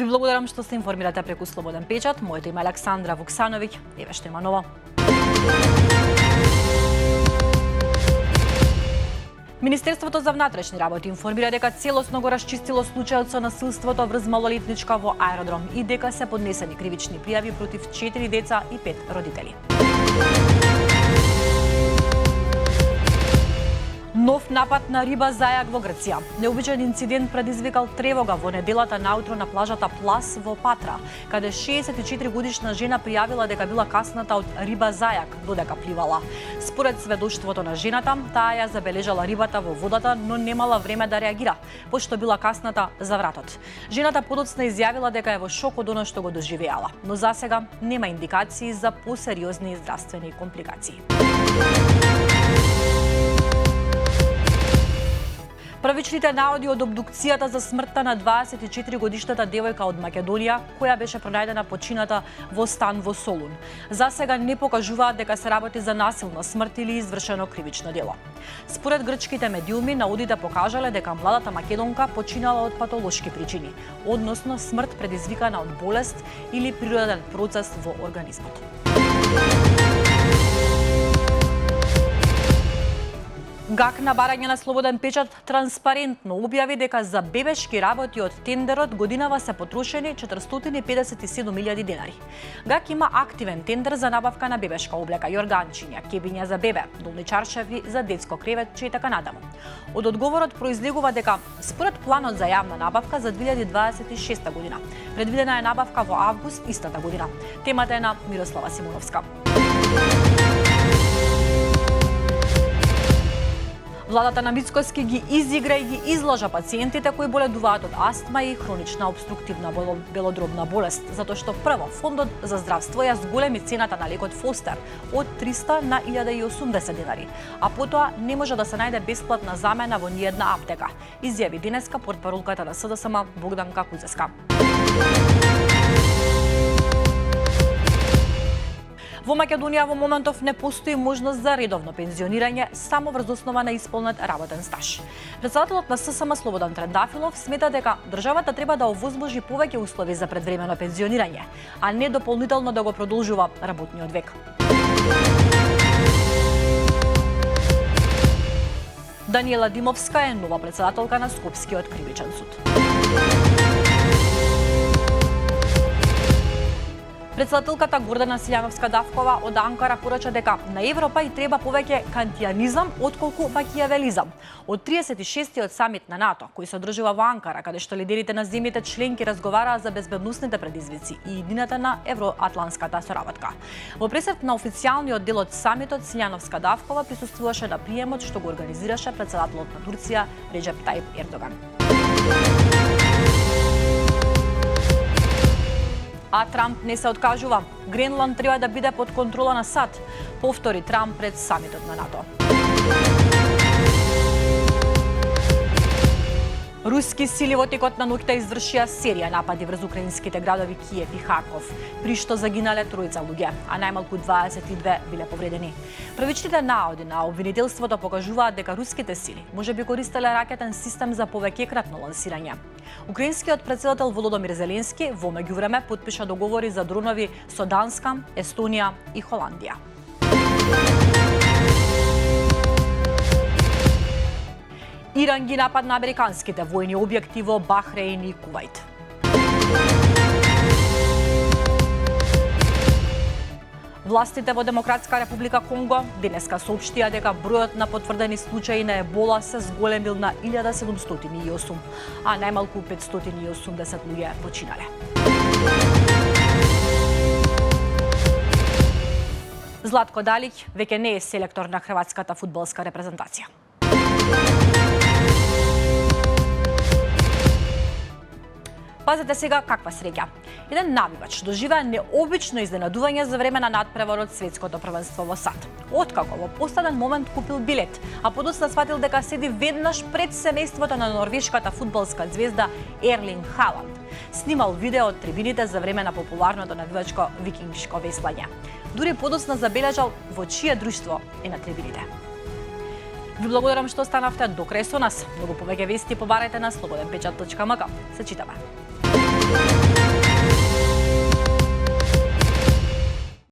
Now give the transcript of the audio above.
Ви благодарам што се информирате преку Слободен печат. Моето име е Александра Вуксановиќ. Еве што има ново. Министерството за внатрешни работи информира дека целосно го расчистило случајот со насилството врз малолетничка во аеродром и дека се поднесени кривични пријави против 4 деца и 5 родители. Нов напад на риба зајак во Грција. Необичаен инцидент предизвикал тревога во неделата наутро на плажата Плас во Патра, каде 64 годишна жена пријавила дека била касната од риба зајак додека пливала. Според сведоштвото на жената, таа ја забележала рибата во водата, но немала време да реагира, пошто била касната за вратот. Жената подоцна изјавила дека е во шок од оно што го доживеала, но засега нема индикации за посериозни здравствени компликации. Првичните наоди од обдукцијата за смртта на 24-годишната девојка од Македонија, која беше пронајдена почината во стан во Солун, засега не покажуваат дека се работи за насилна смрт или извршено кривично дело. Според грчките медиуми, наодите покажале дека младата македонка починала од патолошки причини, односно смрт предизвикана од болест или природен процес во организмот. ГАК на барање на Слободен печат транспарентно објави дека за бебешки работи од тендерот годинава се потрошени 457.000 денари. ГАК има активен тендер за набавка на бебешка облека, јорганчиња, кебиња за бебе, долни чаршафи за детско креветче и така натаму. Од одговорот произлегува дека според планот за јавна набавка за 2026 година предвидена е набавка во август истата година. Темата е на Мирослава Симоновска. Владата на Мицкоски ги изигра и ги изложа пациентите кои боледуваат од астма и хронична обструктивна белодробна болест, затоа што прво Фондот за здравство ја зголеми цената на лекот Фостер од 300 на 1080 денари, а потоа не може да се најде бесплатна замена во ниедна аптека, изјави денеска портпаролката на СДСМ Богданка Кузеска. Во Македонија во моментов не постои можност за редовно пензионирање само врз основа на исполнет работен стаж. Председателот на ССМ Слободан Трендафилов смета дека државата треба да овозможи повеќе услови за предвремено пензионирање, а не дополнително да го продолжува работниот век. Даниела Димовска е нова председателка на Скопскиот кривичен суд. Председателката Гордана Силјановска-Давкова од Анкара порача дека на Европа и треба повеќе кантијанизам отколку макијавелизам. Од 36-тиот самит на НАТО, кој се одржува во Анкара, каде што лидерите на земјите членки разговараа за безбедносните предизвици и иднината на евроатланската соработка. Во пресед на официјалниот дел од самитот, Силјановска-Давкова присуствуваше на приемот што го организираше председателот на Турција Реджеп Тајип Ердоган. А Трамп не се откажува. Гренланд треба да биде под контрола на САД, повтори Трамп пред самитот на НАТО. Руски сили во текот на ноќта извршија серија напади врз украинските градови Киев и Харков, при што загинале тројца луѓе, а најмалку 22 биле повредени. Првичните наоди на обвинителството покажуваат дека руските сили можеби користеле ракетен систем за повеќекратно лансирање. Украинскиот претседател Володомир Зеленски во меѓувреме потпиша договори за дронови со Данска, Естонија и Холандија. Иран ги нападна американските војни објекти во Бахреин и Кувајт. Властите во Демократска република Конго денеска соопштија дека бројот на потврдени случаи на ебола се зголемил на 1708, а најмалку 580 луѓе починале. Златко Далиќ веќе не е селектор на хрватската фудбалска репрезентација. Пазете сега каква среќа. Еден навивач доживеа необично изненадување за време на надпреварот светското првенство во САД. Откако во последен момент купил билет, а подоцна сватил дека седи веднаш пред семејството на норвешката фудбалска звезда Ерлинг Халанд. Снимал видео од трибините за време на популарното навивачко викингшко веслање. Дури подоцна забележал во чие друштво е на трибините. Ви благодарам што останавте до крај со нас. Многу повеќе вести побарајте на slobodnpečat.mk. Се читаме.